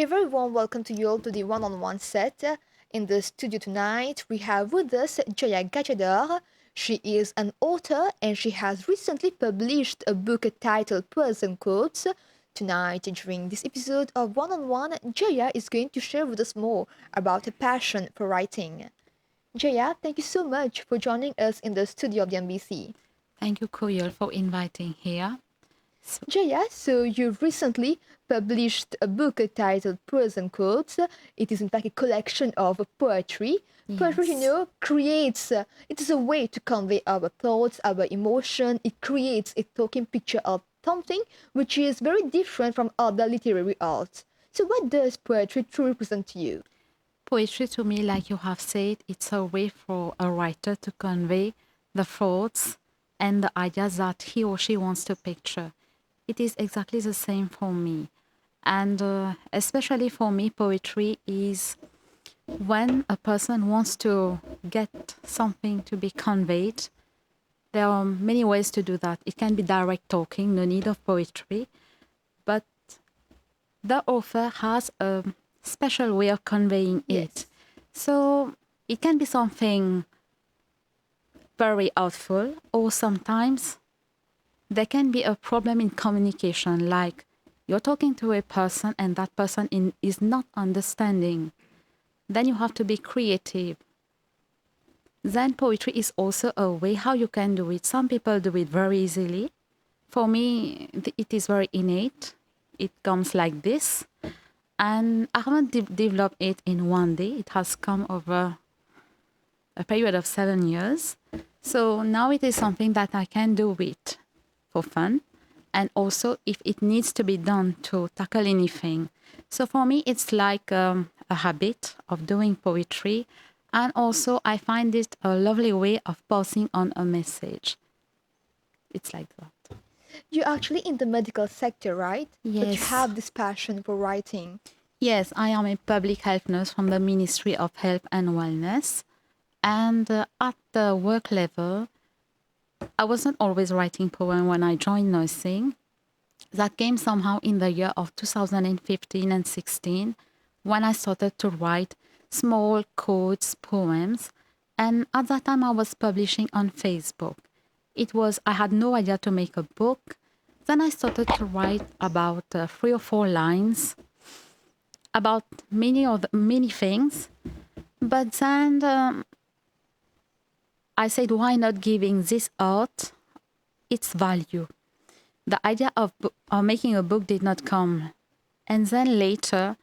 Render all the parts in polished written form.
A very warm welcome to you all to the one-on-one set. In the studio tonight, we have with us Jhaya Gujadhur. She is an author and she has recently published a book titled Poy and Quotes. Tonight, during this episode of One-on-One, Jhaya is going to share with us more about her passion for writing. Jhaya, thank you so much for joining us in the studio of the NBC. Thank you, Koyal, for inviting here. Jaya, so you recently published a book titled Prose and Quotes. It is in fact a collection of poetry. Poetry, Yes. creates, it is a way to convey our thoughts, our emotion. It creates a talking picture of something which is very different from other literary arts. So what does poetry truly represent to you? Poetry to me, like you have said, it's a way for a writer to convey the thoughts and the ideas that he or she wants to picture. It is exactly the same for me. And especially for me, poetry is when a person wants to get something to be conveyed. There are many ways to do that. It can be direct talking, no need of poetry, but the author has a special way of conveying it. Yes. So it can be something very artful, or sometimes there can be a problem in communication, like you're talking to a person and that person is not understanding. Then you have to be creative. Then poetry is also a way how you can do it. Some people do it very easily. For me, it is very innate. It comes like this. And I haven't developed it in one day. It has come over a period of 7 years. So now it is something that I can do it for fun. And also if it needs to be done to tackle anything. So for me, it's like a habit of doing poetry. And also I find it a lovely way of passing on a message. It's like that. You're actually in the medical sector, right? But you Yes. have this passion for writing. Yes, I am a public health nurse from the Ministry of Health and Wellness. And at the work level, I wasn't always writing poem when I joined nursing. That came somehow in the year of 2015 and 16 when I started to write small quotes, poems. And at that time, I was publishing on Facebook. I had no idea to make a book. Then I started to write about 3 or 4 lines about many things. But then I said, why not giving this art its value? The idea of making a book did not come. And then later,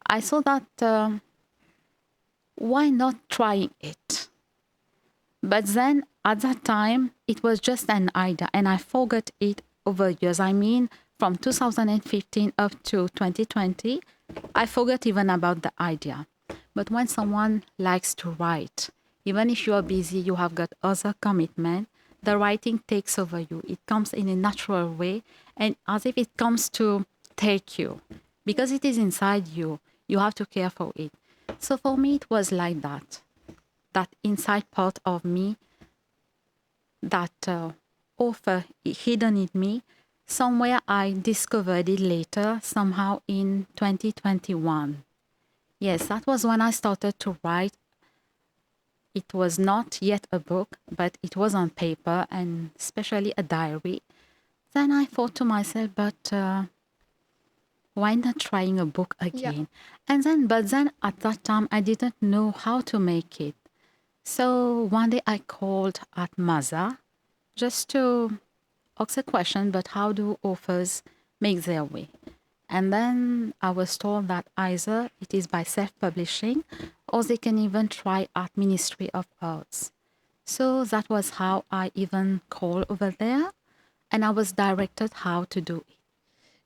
I saw that why not trying it? But then at that time, it was just an idea and I forgot it over years. I mean, from 2015 up to 2020, I forgot even about the idea. But when someone likes to write, even if you are busy, you have got other commitment, the writing takes over you. It comes in a natural way and as if it comes to take you. Because it is inside you, you have to care for it. So for me, it was like that. That inside part of me, that author hidden in me, somewhere I discovered it later, somehow in 2021. Yes, that was when I started to write. It was not yet a book, but it was on paper and especially a diary. Then I thought to myself, but why not trying a book again? Yeah. But then at that time, I didn't know how to make it. So one day I called at Maza just to ask a question, but how do authors make their way? And then I was told that either it is by self-publishing or they can even try at Ministry of Arts. So that was how I even called over there and I was directed how to do it.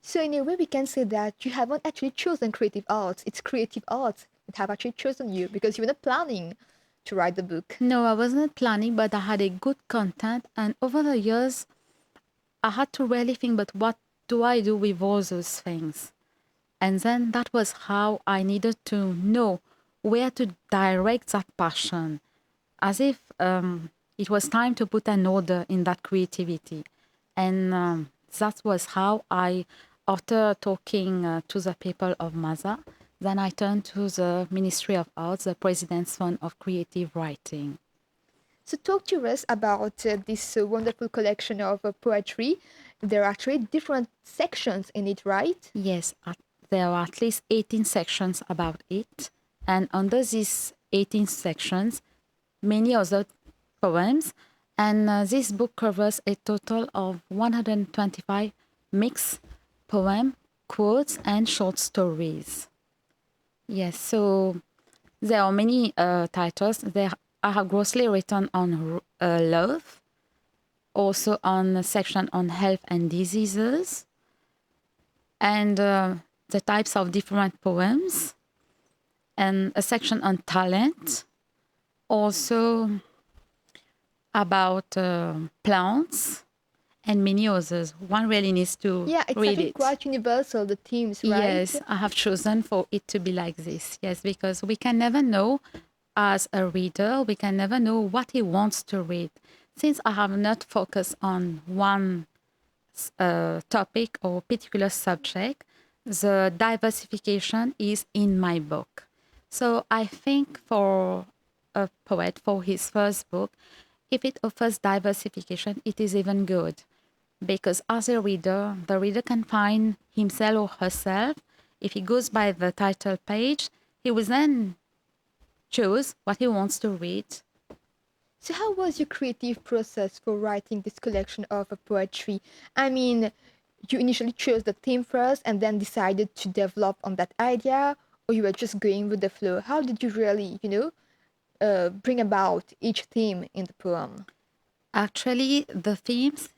So in a way, we can say that you haven't actually chosen creative arts. It's creative arts that have actually chosen you because you were not planning to write the book. No, I wasn't planning, but I had a good content. And over the years, I had to really think, but what do I do with all those things? And then that was how I needed to know where to direct that passion, as if it was time to put an order in that creativity. And that was how I, after talking to the people of Maza, Then I turned to the Ministry of Arts, the President's Fund of Creative Writing. So talk to us about this wonderful collection of poetry. There are actually different sections in it, right? Yes, there are at least 18 sections about it. And under these 18 sections, many other poems. And this book covers a total of 125 mixed poem, quotes, and short stories. Yes, so there are many titles. There I have grossly written on love, also on a section on health and diseases, and the types of different poems, and a section on talent, also about plants, and many others. One really needs to Yeah, it's read actually it. quite universal, the themes, right? Yes, I have chosen for it to be like this. Yes, because we can never know as a reader, we can never know what he wants to read. Since I have not focused on one topic or particular subject, the diversification is in my book. So I think for a poet, for his first book, if it offers diversification, it is even good. Because as a reader, the reader can find himself or herself. If he goes by the title page, he will then choose what he wants to read. So how was your creative process for writing this collection of poetry? I mean, you initially chose the theme first and then decided to develop on that idea, or you were just going with the flow? How did you really, bring about each theme in the poem? Actually, the themes,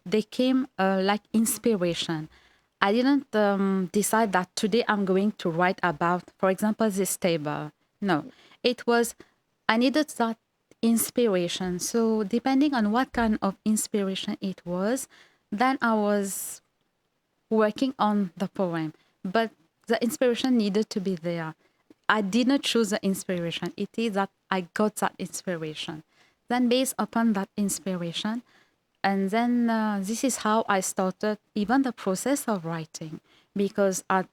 they came like inspiration. I didn't decide that today I'm going to write about, for example, this table. No, it was, I needed that inspiration. So depending on what kind of inspiration it was, then I was working on the poem. But the inspiration needed to be there. I did not choose the inspiration. It is that I got that inspiration. Then based upon that inspiration, and then this is how I started even the process of writing. Because at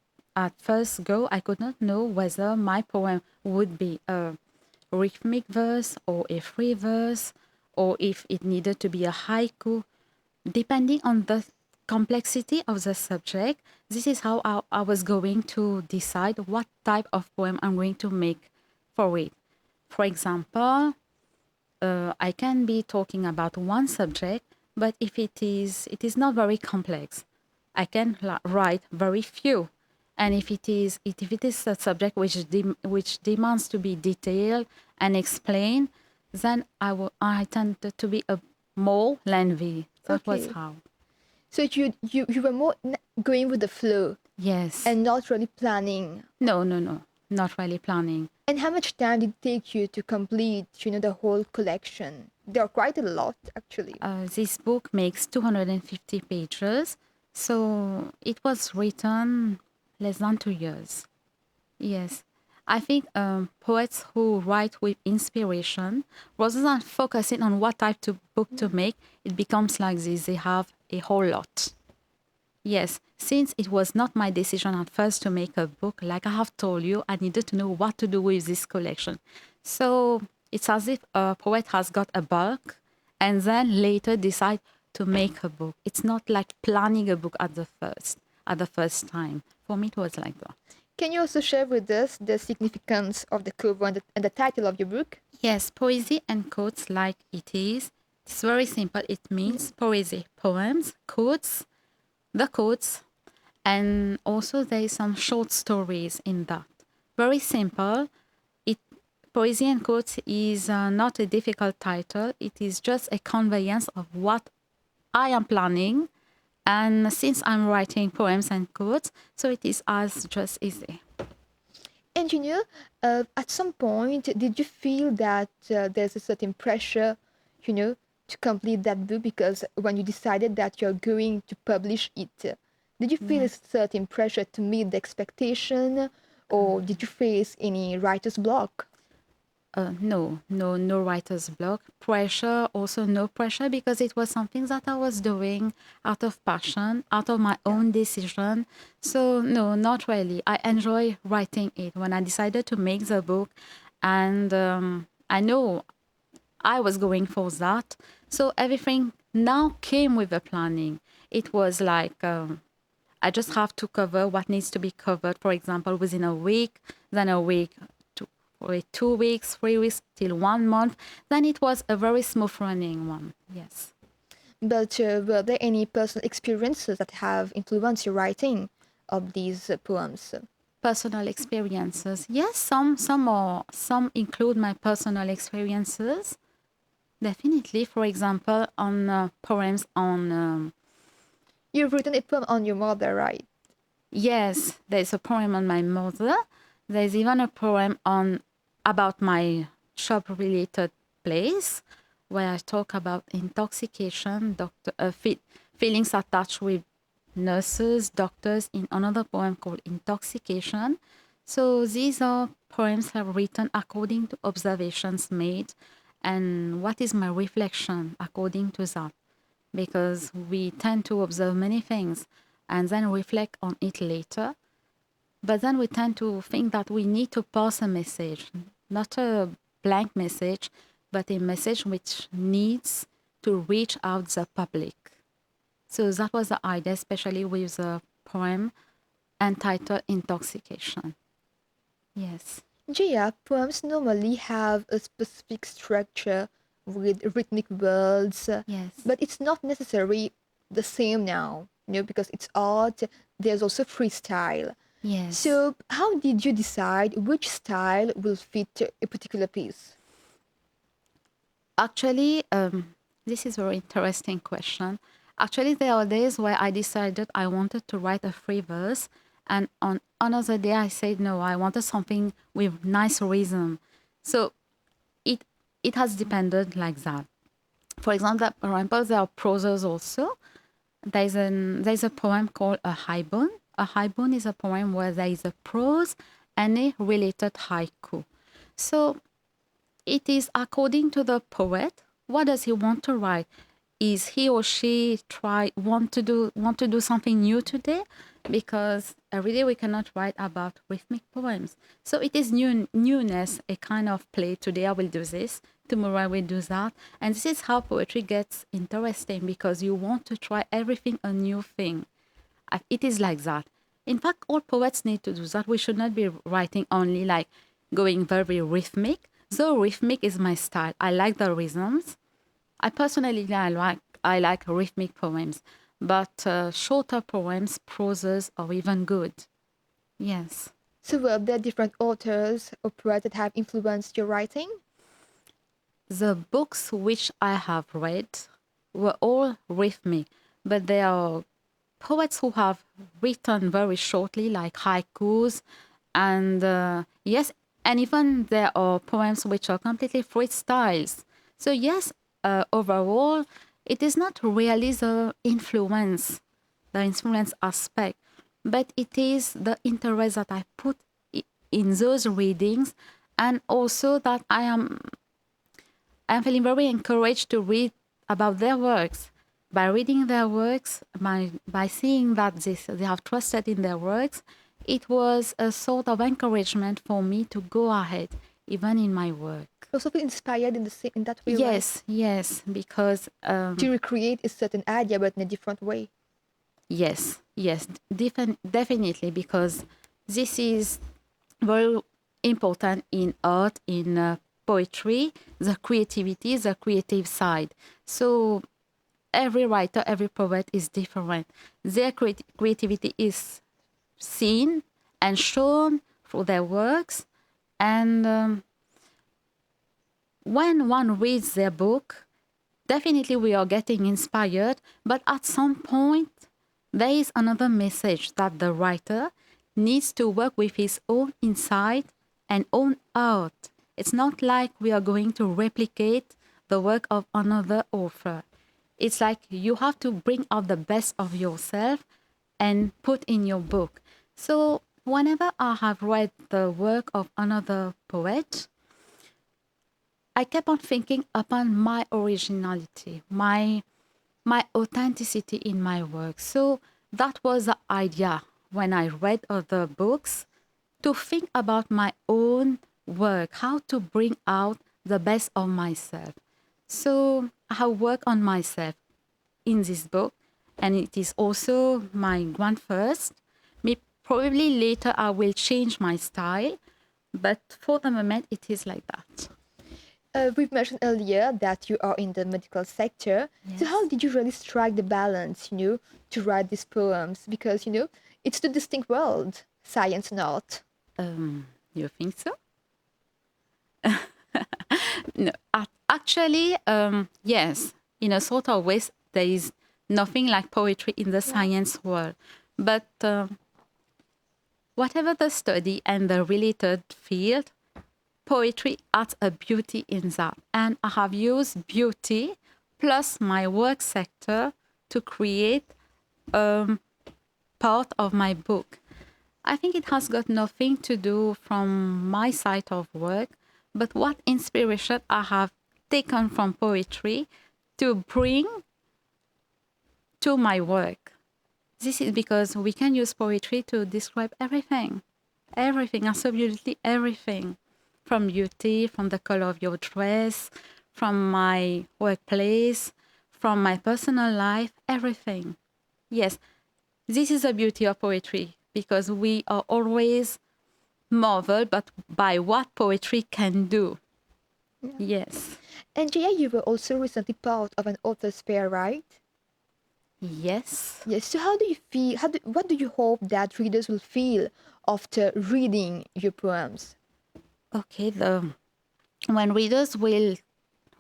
first go, I could not know whether my poem would be a rhythmic verse or a free verse, or if it needed to be a haiku. Depending on the complexity of the subject, this is how I was going to decide what type of poem I'm going to make for it. For example, I can be talking about one subject, but if it is not very complex, I can write very few. And if it is a subject which demands to be detailed and explained, then I tend to be a more lengthy. That was Okay. how. So you were more going with the flow Yes. and not really planning. No, no, no. Not really planning. And how much time did it take you to complete, the whole collection? There are quite a lot, actually. This book makes 250 pages, so it was written less than 2 years. Yes. I think poets who write with inspiration, rather than focusing on what type of book to make, it becomes like this. They have a whole lot. Yes, since it was not my decision at first to make a book, like I have told you, I needed to know what to do with this collection. So it's as if a poet has got a bulk and then later decide to make a book. It's not like planning a book at the first time. For me, it was like that. Can you also share with us the significance of the cover and the title of your book? Yes, poesy and quotes like it is. It's very simple. It means poesy, poems, quotes, the quotes, and also there is some short stories in that. Very simple. It Poesy and quotes is not a difficult title. It is just a conveyance of what I am planning, and since I'm writing poems and quotes, so it is as just easy. And at some point, did you feel that there's a certain pressure, to complete that book? Because when you decided that you're going to publish it, did you feel a Yes. certain pressure to meet the expectation, or did you face any writer's block? No writer's block. Pressure, also no pressure because it was something that I was doing out of passion, out of my Yeah. own decision. So, no, not really. I enjoy writing it. When I decided to make the book, and I know I was going for that. So, everything now came with the planning. It was like, I just have to cover what needs to be covered, for example, within a week, then a week, two, wait, 2 weeks, 3 weeks, till 1 month. Then it was a very smooth running one. Yes. But were there any personal experiences that have influenced your writing of these poems? Personal experiences. Yes, some include my personal experiences. Definitely, for example, on poems on You've written a poem on your mother, right? yes, there's a poem on my mother. There's even a poem on about my shop-related place where I talk about intoxication, feelings attached with nurses, doctors in another poem called Intoxication. So these are poems I've written according to observations made and what is my reflection according to that because we tend to observe many things and then reflect on it later. But then we tend to think that we need to pass a message, not a blank message, but a message which needs to reach out the public. So that was the idea, especially with the poem entitled Intoxication. Yes. Jia, poems normally have a specific structure with rhythmic words, Yes. but it's not necessarily the same now, because it's art, there's also freestyle. Yes. So, how did you decide which style will fit a particular piece? Actually, this is a very interesting question. Actually, there are days where I decided I wanted to write a free verse, and on another day I said no, I wanted something with nice rhythm. So it it has depended like that. For example, there are prosas also. There's a poem called a haibun. A haibun is a poem where there is a prose and a related haiku. So it is according to the poet. What does he want to write? Is he or she want to do something new today? Because every day we cannot write about rhythmic poems. So it is newness, a kind of play. Today I will do this. Tomorrow I will do that. And this is how poetry gets interesting because you want to try everything a new thing. It is like that. In fact, all poets need to do that. We should not be writing only like going very rhythmic. Though rhythmic is my style. I like the rhythms. I personally I like rhythmic poems, but shorter poems, prosas are even good. Yes. So, were there different authors or poets that have influenced your writing? The books which I have read were all rhythmic, but there are poets who have written very shortly, like haikus, and yes, and even there are poems which are completely freestyles. So yes, overall, it is not really the influence aspect, but it is the interest that I put in those readings, and also that I'm feeling very encouraged to read about their works. By reading their works, by seeing that they have trusted in their works, it was a sort of encouragement for me to go ahead, even in my work. Also feel inspired in that way, right? Yes, yes, because To recreate a certain idea, but in a different way. yes, definitely, because this is very important in art, in poetry, the creativity, the creative side. So every writer, every poet is different. Their creativity is seen and shown through their works. And when one reads their book, definitely we are getting inspired. But at some point, there is another message that the writer needs to work with his own insight and own art. It's not like we are going to replicate the work of another author. It's like you have to bring out the best of yourself and put in your book. So whenever I have read the work of another poet, I kept on thinking upon my originality, my authenticity in my work. So that was the idea when I read other books, to think about my own work, how to bring out the best of myself. So I work on myself in this book, and it is also my grand first. Probably later I will change my style, but for the moment it is like that. We've mentioned earlier that you are in the medical sector. So how Yes. did you really strike the balance, to write these poems? Because, it's two distinct worlds, science and art. You think so? No, actually, yes. In a sort of way, there is nothing like poetry in the Yeah. science world. But whatever the study and the related field, poetry adds a beauty in that. And I have used beauty plus my work sector to create part of my book. I think it has got nothing to do from my side of work, but what inspiration I have taken from poetry to bring to my work. This is because we can use poetry to describe everything. Everything, absolutely everything. From beauty, from the color of your dress, from my workplace, from my personal life, everything. Yes, this is the beauty of poetry, because we are always marveled by what poetry can do. Yeah. Yes. And Jaya, you were also recently part of an author's fair, right? Yes. Yes. So how do you feel? What do you hope that readers will feel after reading your poems? Okay, when readers will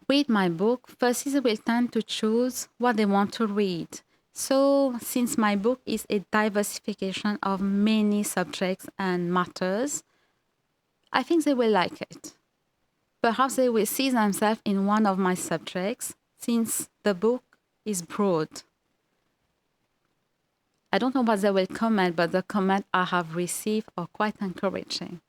read my book, first they will tend to choose what they want to read. So, since my book is a diversification of many subjects and matters, I think they will like it. Perhaps they will see themselves in one of my subjects, since the book is broad. I don't know what they will comment, but the comment I have received are quite encouraging.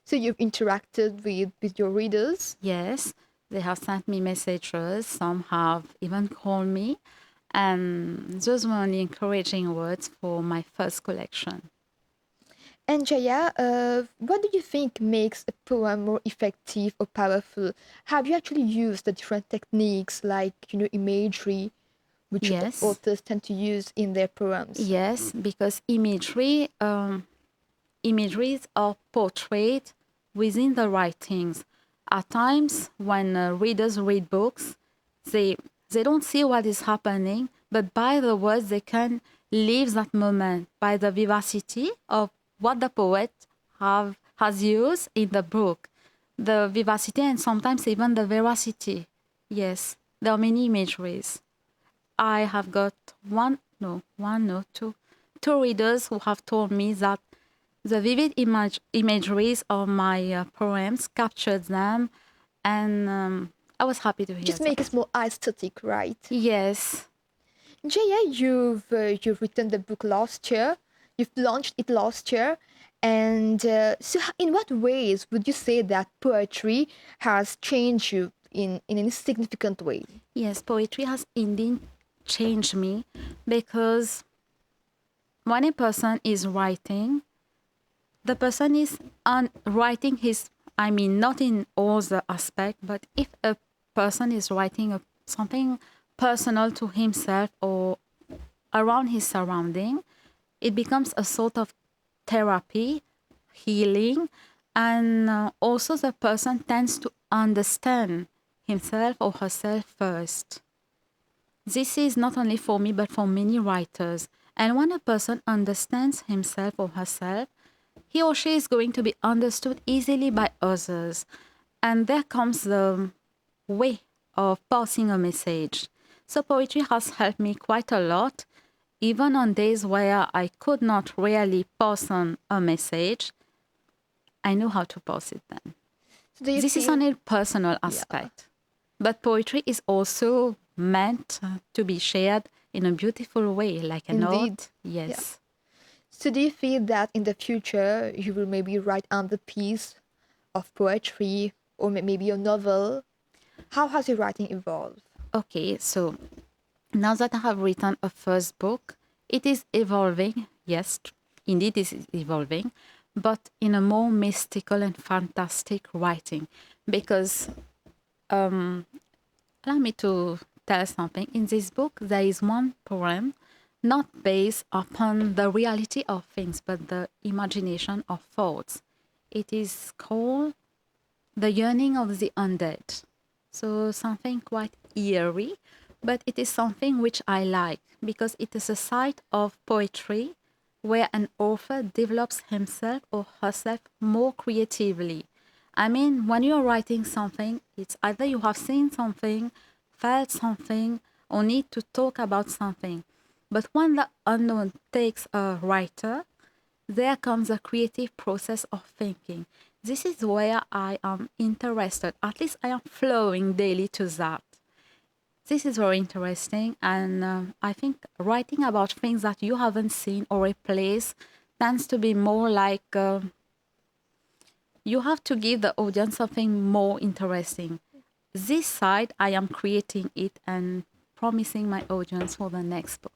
So you've interacted with your readers. Yes, they have sent me messages. Some have even called me. And those were only encouraging words for my first collection. And Jaya, what do you think makes a poem more effective or powerful? Have you actually used the different techniques like, imagery, which Yes, authors tend to use in their poems? yes, because imageries are portrayed within the writings. At times, when readers read books, they they don't see what is happening, but by the words they can live that moment by the vivacity of what the poet has used in the book, the vivacity and sometimes even the veracity. Yes, there are many imageries. I have got two readers who have told me that the vivid imageries of my poems captured them, and I was happy to hear Just make that. it more aesthetic, right? Yes, Jaya, you've written the book last year. You've launched it last year. And so, in what ways would you say that poetry has changed you in any significant way? yes, poetry has indeed changed me, because when a person is writing, the person is writing his, I mean, not in all the aspect, but if a person is writing something personal to himself or around his surrounding, it becomes a sort of therapy, healing, and also the person tends to understand himself or herself first. This is not only for me, but for many writers. And when a person understands himself or herself, he or she is going to be understood easily by others. And there comes the way of passing a message. So poetry has helped me quite a lot, even on days where I could not really pass on a message. I know how to pass it then. So, do you This is feel, on a personal yeah. aspect. But poetry is also meant to be shared in a beautiful way, like a Indeed. note. Yeah. Yes. So do you feel that in the future you will maybe write another piece of poetry or maybe a novel How has your writing evolved? Okay, so now that I have written a first book, it is evolving. Yes, indeed, it is evolving, but in a more mystical and fantastic writing. Because allow me to tell something. In this book, there is one poem not based upon the reality of things, but the imagination of thoughts. It is called The Yearning of the Undead. So something quite eerie, but it is something which I like because it is a side of poetry where an author develops himself or herself more creatively. I mean, when you're writing something, it's either you have seen something, felt something, or need to talk about something. But when the unknown takes a writer, there comes a creative process of thinking. This is where I am interested. At least I am flowing daily to that. This is very interesting. And I think writing about things that you haven't seen or a place tends to be more like you have to give the audience something more interesting. This side, I am creating it and promising my audience for the next book.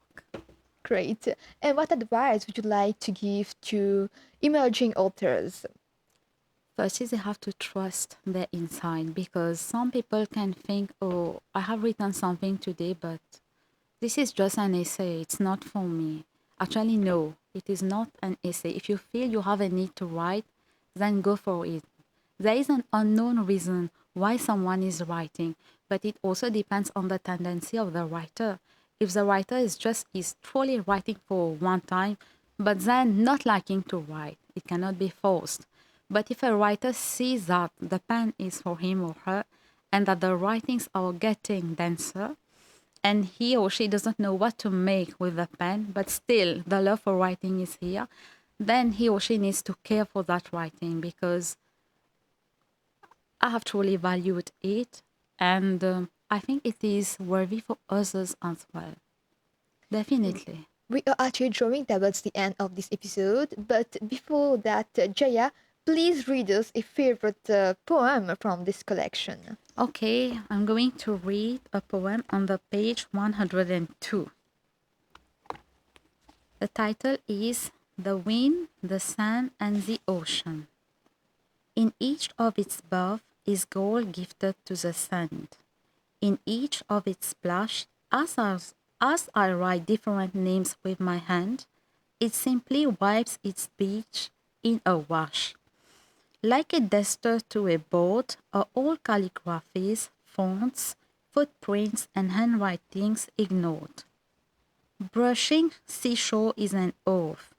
Great. And what advice would you like to give to emerging authors? First is they have to trust their inside because some people can think, oh, I have written something today, but this is just an essay. It's not for me. Actually, no, it is not an essay. If you feel you have a need to write, then go for it. There is an unknown reason why someone is writing, but it also depends on the tendency of the writer. If the writer is truly writing for one time, but then not liking to write, it cannot be forced. But if a writer sees that the pen is for him or her, and that the writings are getting denser, and he or she doesn't know what to make with the pen, but still the love for writing is here, then he or she needs to care for that writing because I have truly valued it, and I think it is worthy for others as well. Definitely. We are actually drawing towards the end of this episode, but before that, Jaya, please read us a favorite poem from this collection. Okay, I'm going to read a poem on the page 102. The title is The Wind, the Sun, and the Ocean. In each of its birth is gold gifted to the sand. In each of its splash, as I write different names with my hand, it simply wipes its beach in a wash. Like a duster to a boat are all calligraphies, fonts, footprints, and handwritings ignored. Brushing seashore is an oath.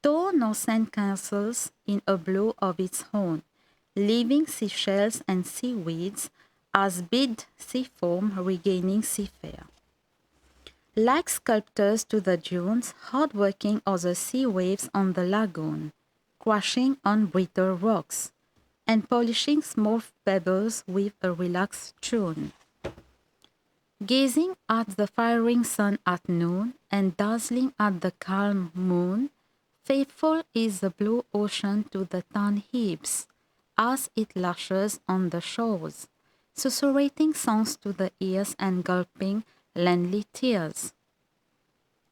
Torn or sand castles in a blow of its own, leaving seashells and seaweeds as bid sea foam regaining seafare. Like sculptors to the dunes, hard-working are the sea waves on the lagoon, crashing on brittle rocks, and polishing small pebbles with a relaxed tune. Gazing at the firing sun at noon and dazzling at the calm moon, faithful is the blue ocean to the tan heaps as it lashes on the shores, susurrating songs to the ears and gulping landly tears.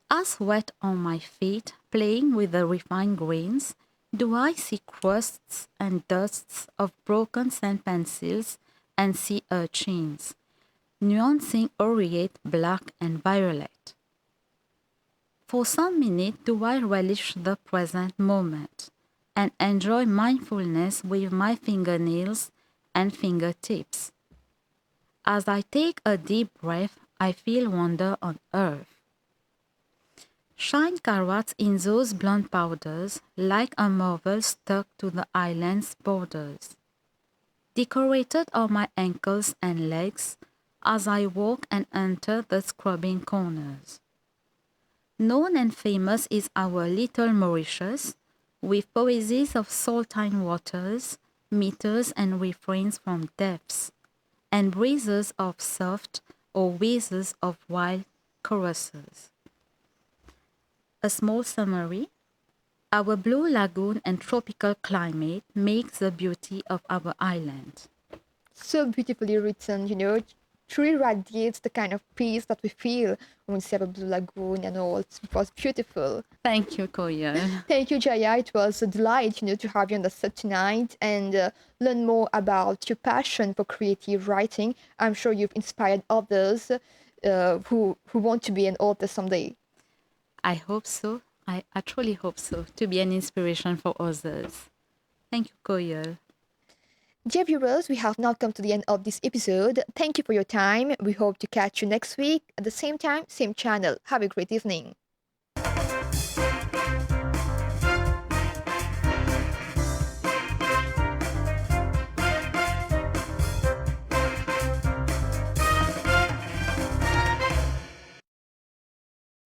As wet on my feet, playing with the refined grains, do I see crusts and dusts of broken sand pencils and sea urchins, nuancing aureate black and violet. For some minute do I relish the present moment and enjoy mindfulness with my fingernails and fingertips. As I take a deep breath, I feel wonder on earth. Shine carrots in those blonde powders like a marvel stuck to the island's borders. Decorated are my ankles and legs as I walk and enter the scrubbing corners. Known and famous is our little Mauritius, with poesies of saltine waters, meters and refrains from depths, and breezes of soft or whizzes of wild caresses. A small summary. Our blue lagoon and tropical climate makes the beauty of our island. so beautifully written, truly radiates the kind of peace that we feel when we see a Blue Lagoon and all. It was beautiful. Thank you, Koyal. Thank you, Jaya. It was a delight, to have you on the set tonight and learn more about your passion for creative writing. I'm sure you've inspired others who want to be an author someday. I hope so. I truly hope so, to be an inspiration for others. Thank you, Koyal. Dear viewers, we have now come to the end of this episode. Thank you for your time. We hope to catch you next week at the same time, same channel. Have a great evening.